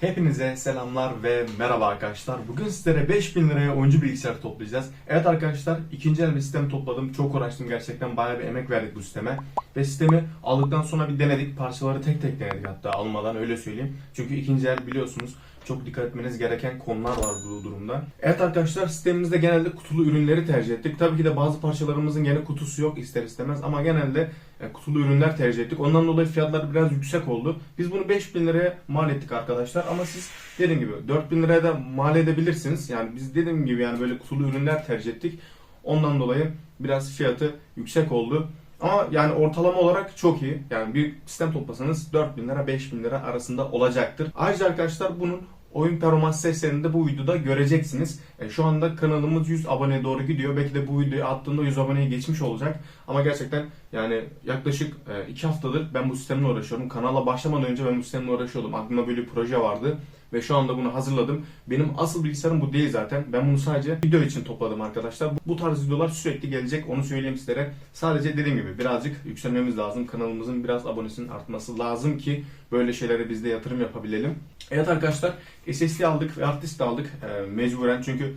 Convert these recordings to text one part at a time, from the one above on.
Hepinize selamlar ve merhaba arkadaşlar. Bugün sizlere 5000 liraya oyuncu bilgisayarı toplayacağız. Evet arkadaşlar, ikinci el bir sistem topladım. Çok uğraştım gerçekten. Bayağı bir emek verdik bu sisteme. Ve sistemi aldıktan sonra bir denedik. Parçaları tek tek denedik, hatta almadan öyle söyleyeyim. Çünkü ikinci el biliyorsunuz çok dikkat etmeniz gereken konular var bu durumda. Evet arkadaşlar, sistemimizde genelde kutulu ürünleri tercih ettik. Tabii ki de bazı parçalarımızın gene kutusu yok ister istemez ama genelde kutulu ürünler tercih ettik. Ondan dolayı fiyatlar biraz yüksek oldu. Biz bunu 5000 liraya mal ettik arkadaşlar ama siz dediğim gibi 4000 liraya da mal edebilirsiniz. Yani biz dediğim gibi yani böyle kutulu ürünler tercih ettik. Ondan dolayı biraz fiyatı yüksek oldu. Ama yani ortalama olarak çok iyi. Yani bir sistem toplasanız 4000 lira 5000 lira arasında olacaktır. Ayrıca arkadaşlar bunun oyun performans testlerini de bu videoda göreceksiniz. Şu anda kanalımız 100 aboneye doğru gidiyor. Belki de bu videoyu attığımda 100 aboneye geçmiş olacak. Ama gerçekten yani yaklaşık 2 haftadır ben bu sistemle uğraşıyorum. Kanala başlamadan önce ben bu sistemle uğraşıyordum. Aklımda böyle bir proje vardı. Ve şu anda bunu hazırladım. Benim asıl bilgisayarım bu değil zaten. Ben bunu sadece video için topladım arkadaşlar. Bu tarz videolar sürekli gelecek. Onu söyleyeyim sizlere. Sadece dediğim gibi birazcık yükselmemiz lazım. Kanalımızın biraz abonesinin artması lazım ki böyle şeylere biz de yatırım yapabilelim. Evet arkadaşlar, SSD aldık ve hard disk de aldık mecburen çünkü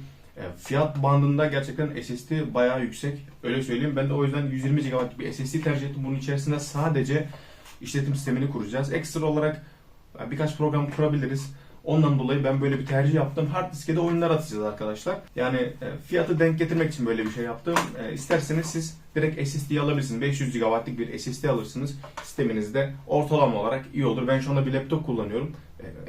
fiyat bandında gerçekten SSD bayağı yüksek. Öyle söyleyeyim. Ben de o yüzden 120 GB bir SSD tercih ettim. Bunun içerisinde sadece işletim sistemini kuracağız. Ekstra olarak birkaç program kurabiliriz. Ondan dolayı ben böyle bir tercih yaptım. Hard diske de oyunlar atacağız arkadaşlar. Yani fiyatı denk getirmek için böyle bir şey yaptım. İsterseniz siz direkt SSD'yi alabilirsiniz. 500 GB'lık bir SSD alırsınız. Sisteminizde ortalama olarak iyi olur. Ben şu anda bir laptop kullanıyorum.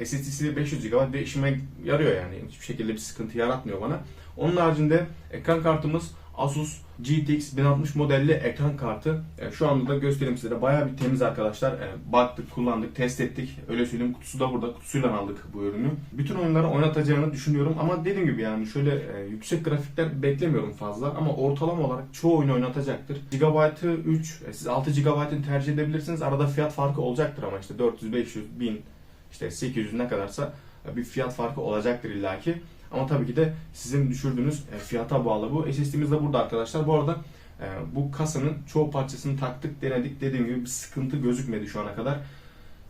SSD'si 500 GB ve işime yarıyor yani. Hiçbir şekilde bir sıkıntı yaratmıyor bana. Onun haricinde ekran kartımız Asus GTX 1060 modelli ekran kartı. Şu anda da göstereyim size. Bayağı bir temiz arkadaşlar. Baktık, kullandık, test ettik. Öyle söyleyeyim, kutusu da burada. Kutusuyla aldık bu ürünü. Bütün oyunları oynatacağını düşünüyorum ama dediğim gibi yani şöyle yüksek grafikler beklemiyorum fazla ama ortalama olarak çoğu oyunu oynatacaktır. Gigabyte'ı 3, siz 6 GB'ını tercih edebilirsiniz. Arada fiyat farkı olacaktır ama işte 400, 500, 1000, işte 800 ne kadarsa bir fiyat farkı olacaktır illaki. Ama tabii ki de sizin düşürdüğünüz fiyata bağlı bu. SSD'miz de burada arkadaşlar. Bu arada bu kasanın çoğu parçasını taktık, denedik. Dediğim gibi bir sıkıntı gözükmedi şu ana kadar.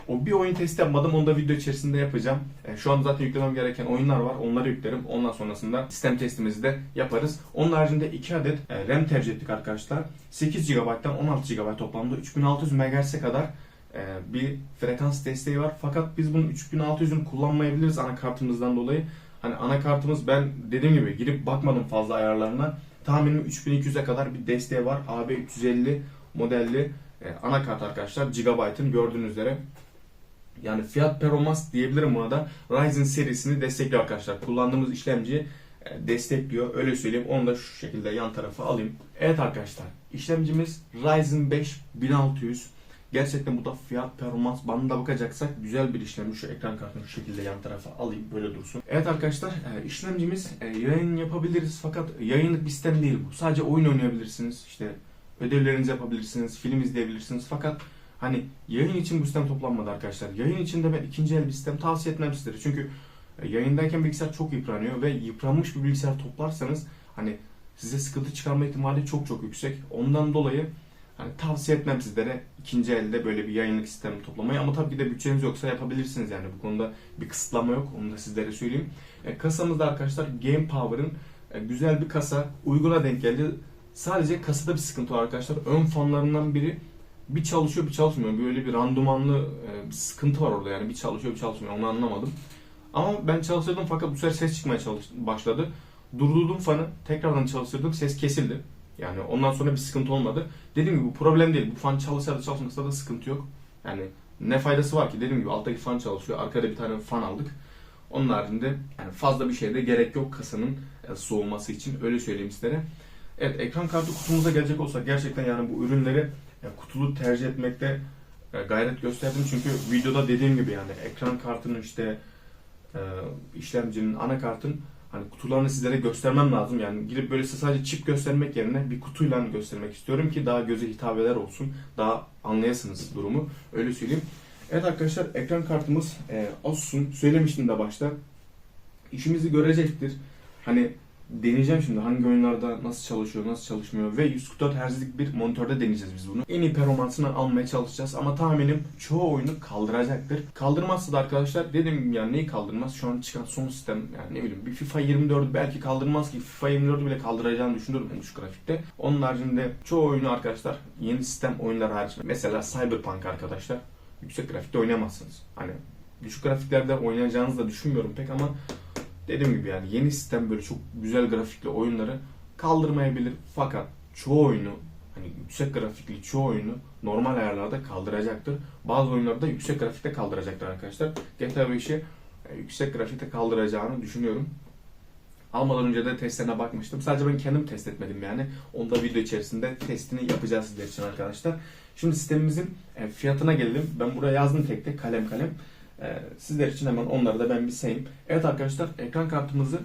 O bir oyun testi yapmadım. Onu da video içerisinde yapacağım. Şu an zaten yüklemem gereken oyunlar var. Onları yüklerim. Ondan sonrasında sistem testimizi de yaparız. Onun haricinde 2 adet RAM tercih ettik arkadaşlar. 8 GB'dan 16 GB toplamda 3600 MHz'e kadar bir frekans desteği var. Fakat biz bunun 3600'ünü kullanmayabiliriz anakartımızdan dolayı. Hani anakartımız, ben dediğim gibi girip bakmadım fazla ayarlarına. Tahminim 3200'e kadar bir desteği var. AB350 modelli anakart arkadaşlar. Gigabyte'ın gördüğünüz üzere. Yani fiyat performans diyebilirim buna da. Ryzen serisini destekliyor arkadaşlar. Kullandığımız işlemci destekliyor. Öyle söyleyeyim. Onu da şu şekilde yan tarafa alayım. Evet arkadaşlar. İşlemcimiz Ryzen 5 1600. Gerçekten bu da fiyat performans bandına bakacaksak güzel bir işlemci. Şu ekran kartını şu şekilde yan tarafa alayım, böyle dursun. Evet arkadaşlar, işlemcimiz yayın yapabiliriz fakat yayınlık bir sistem değil bu. Sadece oyun oynayabilirsiniz, işte ödevlerinizi yapabilirsiniz, film izleyebilirsiniz fakat hani yayın için bu sistem toplanmadı arkadaşlar. Yayın için de ben ikinci el bir sistem tavsiye etmem sizlere. Çünkü yayındayken bilgisayar çok yıpranıyor ve yıpranmış bir bilgisayar toplarsanız hani size sıkıntı çıkarma ihtimali çok çok yüksek. Ondan dolayı hani tavsiye etmem sizlere ikinci elde böyle bir yayınlık sistem toplamayı, ama tabii ki de bütçeniz yoksa yapabilirsiniz, yani bu konuda bir kısıtlama yok, onu da sizlere söyleyeyim. Kasamızda arkadaşlar Game Power'ın güzel bir kasa, uyguna denk geldi. Sadece kasada bir sıkıntı var arkadaşlar. Ön fanlarından biri bir çalışıyor bir çalışmıyor. Böyle bir randımanlı bir sıkıntı var orada, yani bir çalışıyor bir çalışmıyor, onu anlamadım. Ama ben çalıştırdım fakat bu sefer ses çıkmaya başladı. Durdurdum fanı, tekrardan çalıştırdım, ses kesildi. Yani ondan sonra bir sıkıntı olmadı. Dediğim gibi bu problem değil. Bu fan çalışsa da çalışmasa da sıkıntı yok. Yani ne faydası var ki? Dediğim gibi alttaki fan çalışıyor. Arkada bir tane fan aldık. Onun haricinde yani fazla bir şeye de gerek yok kasanın soğuması için. Öyle söyleyeyim sizlere. Evet, ekran kartı kutumuza gelecek olsak gerçekten yani bu ürünleri kutulu tercih etmekte gayret gösterdim. Çünkü videoda dediğim gibi yani ekran kartının işte işlemcinin, anakartın hani kutularını sizlere göstermem lazım. Yani girip böyle sadece çip göstermek yerine bir kutuyla göstermek istiyorum ki daha göze hitap eder olsun. Daha anlayasınız durumu. Öyle söyleyeyim. Evet arkadaşlar, ekran kartımız Asus'un, söylemiştim de başta, işimizi görecektir. Hani deneyeceğim şimdi hangi oyunlarda nasıl çalışıyor, nasıl çalışmıyor ve 144 Hz'lik bir monitörde deneyeceğiz biz bunu. En iyi performansını almaya çalışacağız ama tahminim çoğu oyunu kaldıracaktır. Kaldırmazsa da arkadaşlar dediğim gibi yani neyi kaldırmaz? Şu an çıkan son sistem yani ne bileyim bir FIFA 24 belki kaldırmaz ki FIFA 24'ü bile kaldıracağını düşünüyorum en düşük grafikte. Onun haricinde çoğu oyunu arkadaşlar yeni sistem oyunlar hariç mesela Cyberpunk arkadaşlar yüksek grafikte oynayamazsınız. Hani düşük grafiklerde oynayacağınızı da düşünmüyorum pek ama dediğim gibi yani yeni sistem böyle çok güzel grafikli oyunları kaldırmayabilir fakat çoğu oyunu hani yüksek grafikli çoğu oyunu normal ayarlarda kaldıracaktır. Bazı oyunları da yüksek grafikte kaldıracaktır arkadaşlar. GTA 5'i yüksek grafikte kaldıracağını düşünüyorum. Almadan önce de testlerine bakmıştım. Sadece ben kendim test etmedim yani. Onu da video içerisinde testini yapacağız sizler için arkadaşlar. Şimdi sistemimizin fiyatına gelelim. Ben buraya yazdım tek tek kalem kalem. Sizler için hemen onları da ben bir sayayım. Evet arkadaşlar ekran kartımızı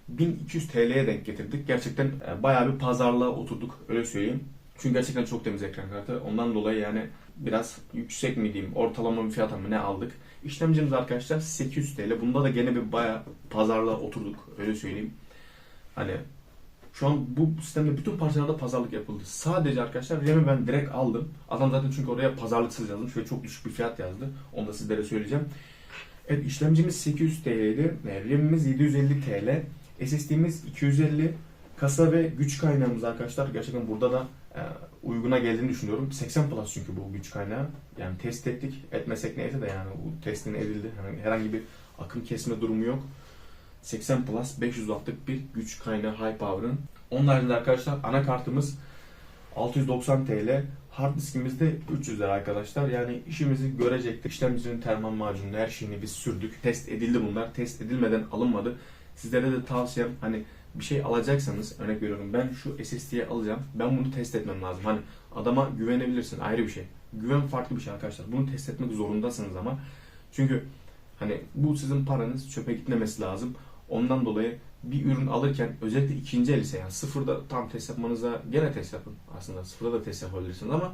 1200 TL'ye denk getirdik. Gerçekten bayağı bir pazarlığa oturduk öyle söyleyeyim. Çünkü gerçekten çok temiz ekran kartı. Ondan dolayı yani biraz yüksek mi diyeyim ortalama bir fiyata mı ne aldık. İşlemcimiz arkadaşlar 800 TL. Bunda da gene bir bayağı pazarlığa oturduk öyle söyleyeyim. Hani şu an bu sistemde bütün parçalarda pazarlık yapıldı. Sadece arkadaşlar RAM'i ben direkt aldım. Adam zaten çünkü oraya pazarlıksız yazdım. Şöyle çok düşük bir fiyat yazdı. Onu da sizlere söyleyeceğim. Evet işlemcimiz 800 TL'ydi. RAM'imiz 750 TL. SSD'miz 250. Kasa ve güç kaynağımız arkadaşlar gerçekten burada da uyguna geldiğini düşünüyorum. 80 Plus çünkü bu güç kaynağı. Yani test ettik. Etmesek neyse de yani bu testin edildi. Yani herhangi bir akım kesme durumu yok. 80 Plus 500 Watt'lık bir güç kaynağı High Power'ın. Onun haricinde arkadaşlar anakartımız 690 TL. Hard diskimiz de 300 lira arkadaşlar. Yani işimizi görecektir. İşlemcinin termal macununu her şeyini biz sürdük. Test edildi bunlar. Test edilmeden alınmadı. Sizlere de tavsiyem hani bir şey alacaksanız örnek veriyorum ben şu SSD'yi alacağım. Ben bunu test etmem lazım. Hani adama güvenebilirsin ayrı bir şey. Güven farklı bir şey arkadaşlar. Bunu test etmek zorundasınız ama. Çünkü hani bu sizin paranız çöpe gitmemesi lazım. Ondan dolayı bir ürün alırken özellikle ikinci el ise yani sıfırda tam test yapmanıza gene test yapın. Aslında sıfırda da test yapabilirsiniz ama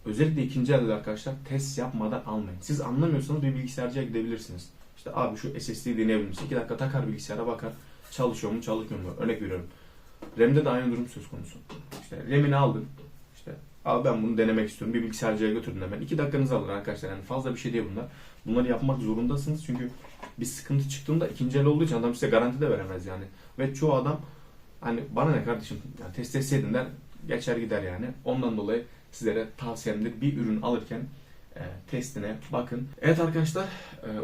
özellikle ikinci elde arkadaşlar test yapmadan almayın. Siz anlamıyorsanız bir bilgisayarcıya gidebilirsiniz. İşte abi şu SSD'yi deneyebilir misin? 2 dakika takar bilgisayara bakar. Çalışıyor mu çalışmıyor mu? Örnek veriyorum. RAM'de de aynı durum söz konusu. İşte RAM'ini aldın. İşte abi ben bunu denemek istiyorum. Bir bilgisayarcıya götürdün hemen. 2 dakikanızı alır arkadaşlar. Yani fazla bir şey değil bunlar. Bunları yapmak zorundasınız çünkü bir sıkıntı çıktığında ikinci el olduğu için adam size garanti de veremez yani. Ve çoğu adam hani bana ne kardeşim yani test etseydin der geçer gider yani. Ondan dolayı sizlere tavsiyemdir bir ürün alırken testine bakın. Evet arkadaşlar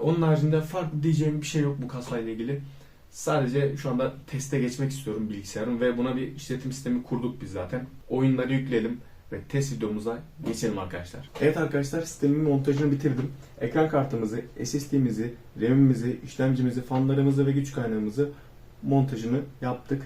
onun haricinde farklı diyeceğim bir şey yok bu kasayla ilgili. Sadece şu anda teste geçmek istiyorum bilgisayarım ve buna bir işletim sistemi kurduk biz zaten. Oyunları yükleyelim ve test videomuza geçelim arkadaşlar. Evet arkadaşlar sistemin montajını bitirdim. Ekran kartımızı, SSD'mizi, RAM'imizi, işlemcimizi, fanlarımızı ve güç kaynağımızı montajını yaptık.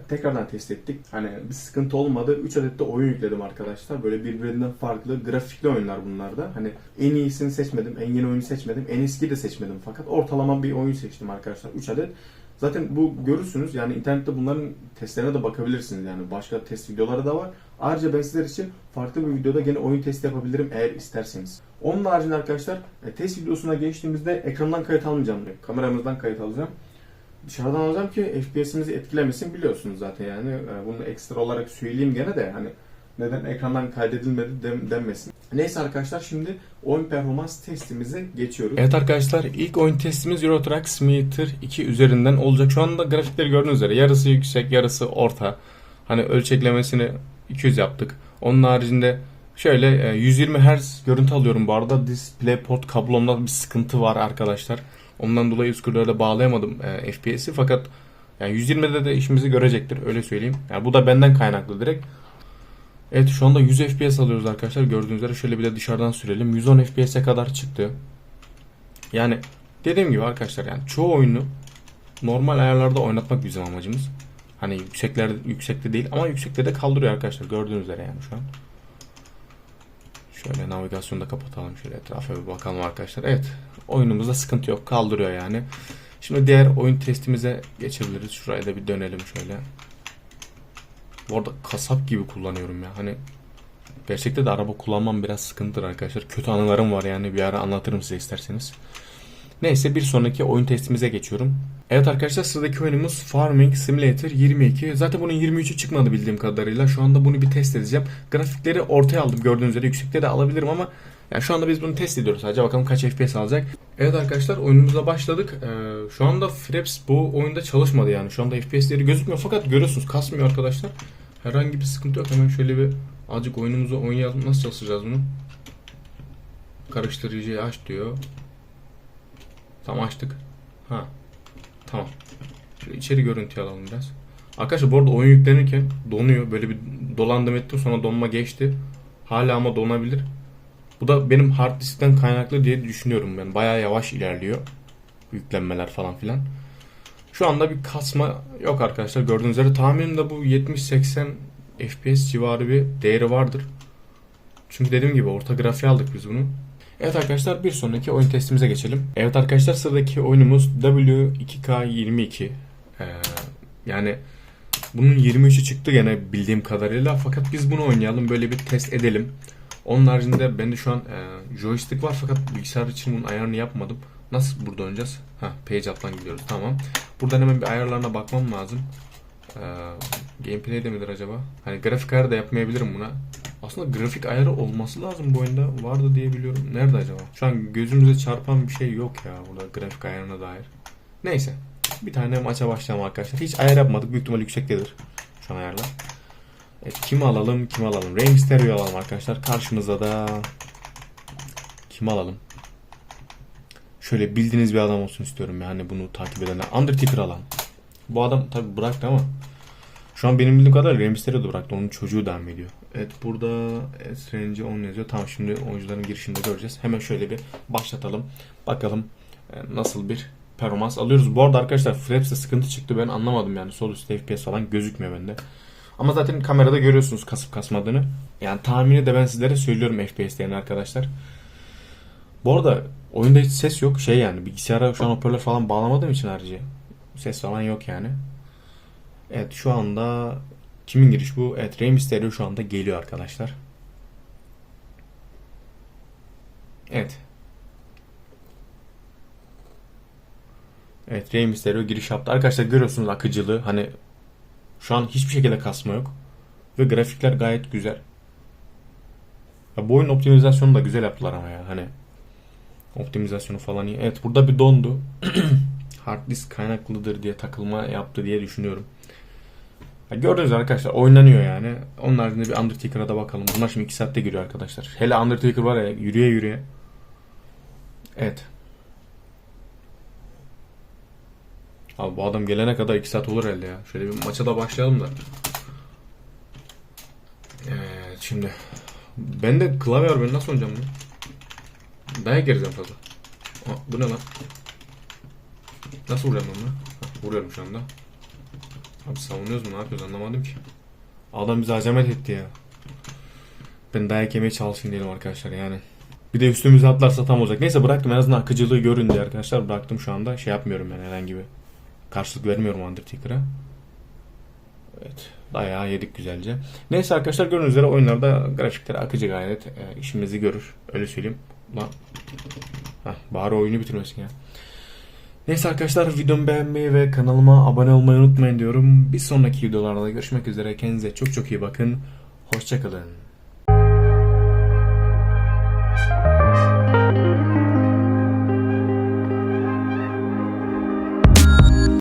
Tekrardan test ettik. Hani bir sıkıntı olmadı. 3 adet de oyun yükledim arkadaşlar. Böyle birbirinden farklı grafikli oyunlar bunlar da. Hani en iyisini seçmedim, en yeni oyunu seçmedim, en eskiyi de seçmedim fakat ortalama bir oyun seçtim arkadaşlar. 3 adet. Zaten bu görürsünüz yani internette bunların testlerine de bakabilirsiniz yani başka test videoları da var. Ayrıca ben sizler için farklı bir videoda gene oyun testi yapabilirim eğer isterseniz. Onun haricinde arkadaşlar test videosuna geçtiğimizde ekrandan kayıt almayacağım. Kameramızdan kayıt alacağım. Dışarıdan alacağım ki FPS'imizi etkilemesin biliyorsunuz zaten yani. Bunu ekstra olarak söyleyeyim gene de hani neden ekrandan kaydedilmedi denmesin. Neyse arkadaşlar şimdi oyun performans testimize geçiyoruz. Evet arkadaşlar ilk oyun testimiz Euro Truck Simulator 2 üzerinden olacak. Şu anda grafikleri gördüğünüz üzere yarısı yüksek yarısı orta. Hani ölçeklemesini 200 yaptık. Onun haricinde şöyle 120 Hz görüntü alıyorum bu arada. DisplayPort kablomda bir sıkıntı var arkadaşlar. Ondan dolayı 144'e bağlayamadım FPS'i fakat yani 120'de de işimizi görecektir öyle söyleyeyim. Yani bu da benden kaynaklı direkt. Evet şu anda 100 FPS alıyoruz arkadaşlar. Gördüğünüz üzere şöyle bir de dışarıdan sürelim. 110 FPS'e kadar çıktı. Yani dediğim gibi arkadaşlar yani çoğu oyunu normal ayarlarda oynatmak bizim amacımız. Hani yüksekte değil ama yüksekte de kaldırıyor arkadaşlar. Gördüğünüz üzere yani şu an. Şöyle navigasyonu da kapatalım. Şöyle etrafa bir bakalım arkadaşlar. Evet oyunumuzda sıkıntı yok. Kaldırıyor yani. Şimdi diğer oyun testimize geçebiliriz. Şuraya da bir dönelim şöyle. Bu arada kasap gibi kullanıyorum ya. Hani gerçekte de araba kullanmam biraz sıkıntıdır arkadaşlar. Kötü anılarım var yani bir ara anlatırım size isterseniz. Neyse bir sonraki oyun testimize geçiyorum. Evet arkadaşlar sıradaki oyunumuz Farming Simulator 22. Zaten bunun 23'ü çıkmadı bildiğim kadarıyla. Şu anda bunu bir test edeceğim. Grafikleri ortaya aldım gördüğünüz üzere. Yüksekte de alabilirim ama yani şu anda biz bunu test ediyoruz sadece. Bakalım kaç FPS alacak. Evet arkadaşlar oyunumuza başladık. Şu anda Fraps bu oyunda çalışmadı yani. Şu anda FPS'leri gözükmüyor fakat görüyorsunuz kasmıyor arkadaşlar. Herhangi bir sıkıntı yok. Hemen şöyle bir azıcık oyunumuzu oynayalım. Nasıl çalışacağız bunu? Karıştırıcıyı aç diyor. Tamam açtık. Ha. Tamam. Şöyle içeri görüntü alalım biraz. Arkadaşlar bu arada oyun yüklenirken donuyor. Böyle bir dolandım ettim sonra donma geçti. Hala ama donabilir. Bu da benim hard diskten kaynaklı diye düşünüyorum ben. Bayağı yavaş ilerliyor. Yüklenmeler falan filan. Şu anda bir kasma yok arkadaşlar. Gördüğünüz üzere tahminimde bu 70-80 FPS civarı bir değeri vardır. Çünkü dediğim gibi orta grafiğe aldık biz bunu. Evet arkadaşlar bir sonraki oyun testimize geçelim. Evet arkadaşlar sıradaki oyunumuz W2K22. Yani bunun 23'ü çıktı gene bildiğim kadarıyla. Fakat biz bunu oynayalım böyle bir test edelim. Onun haricinde bende şu an joystick var fakat bilgisayar için bunun ayarını yapmadım. Nasıl burada oynayacağız? Page up'tan gidiyoruz. Tamam. Buradan hemen bir ayarlarına bakmam lazım. Gameplay'de midir acaba? Hani grafik ayarı da yapmayabilirim buna. Aslında grafik ayarı olması lazım bu oyunda. Vardı diye biliyorum. Nerede acaba? Şu an gözümüze çarpan bir şey yok ya burada grafik ayarına dair. Neyse. Bir tane maça başlayalım arkadaşlar. Hiç ayar yapmadık. Büyük ihtimal yüksektedir şu an ayarlar. Evet, kimi alalım? Kimi alalım? Rey Mysterio'yu alalım arkadaşlar. Karşımızda da kimi alalım? Şöyle bildiğiniz bir adam olsun istiyorum yani bunu takip edenler. Undertaker alalım. Bu adam tabi bıraktı ama şu an benim bildiğim kadar Rey Mysterio da bıraktı. Onun çocuğu devam ediyor. Evet burada Strange 10 yazıyor. Tamam şimdi oyuncuların girişinde göreceğiz. Hemen şöyle bir başlatalım. Bakalım nasıl bir performans alıyoruz. Bu arada arkadaşlar Fraps'te sıkıntı çıktı. Ben anlamadım yani. Sol üstte FPS falan gözükmüyor bende. Ama zaten kamerada görüyorsunuz kasıp kasmadığını. Yani tahmini de ben sizlere söylüyorum FPS'lerini arkadaşlar. Bu arada oyunda hiç ses yok. Şey yani bilgisayara şu an hoparlör falan bağlamadığım için harici. Ses falan yok yani. Evet şu anda kimin giriş bu? Evet Rey Mysterio şu anda geliyor arkadaşlar. Evet. Evet Rey Mysterio giriş yaptı. Arkadaşlar görüyorsunuz akıcılığı. Hani şu an hiçbir şekilde kasma yok. Ve grafikler gayet güzel. Ya bu oyun optimizasyonu da güzel yaptılar ama ya. Hani optimizasyonu falan iyi. Evet burada bir dondu. Hard disk kaynaklıdır diye takılma yaptı diye düşünüyorum. Ya gördünüz arkadaşlar oynanıyor yani. Onun haricinde bir Undertaker'a da bakalım. Bunlar şimdi 2 saatte giriyor arkadaşlar. Hele Undertaker var ya yürüye yürüye. Evet. Abi bu adam gelene kadar 2 saat olur herhalde ya. Şöyle bir maça da başlayalım da. Evet şimdi. Ben de klavye var ben nasıl oynayacağım bunu? Dayak yeriz en fazla. Bu ne lan? Nasıl vuruyorum onu? Vuruyorum şu anda. Abi savunuyoruz mu ne yapıyoruz anlamadım ki. Adam bizi hacamet etti ya. Ben dayak yemeye çalışayım diyelim arkadaşlar yani. Bir de üstümüze atlarsa tam olacak. Neyse bıraktım en azından akıcılığı görün diye arkadaşlar. Bıraktım şu anda. Şey yapmıyorum yani herhangi bir karşılık vermiyorum Undertaker'a. Evet. Dayağı yedik güzelce. Neyse arkadaşlar gördüğünüz üzere oyunlarda grafikleri akıcı gayet işimizi görür. Öyle söyleyeyim. Lan. Bari oyunu bitirmesin ya. Neyse arkadaşlar videomu beğenmeyi ve kanalıma abone olmayı unutmayın diyorum. Bir sonraki videolarda görüşmek üzere. Kendinize çok çok iyi bakın. Hoşçakalın.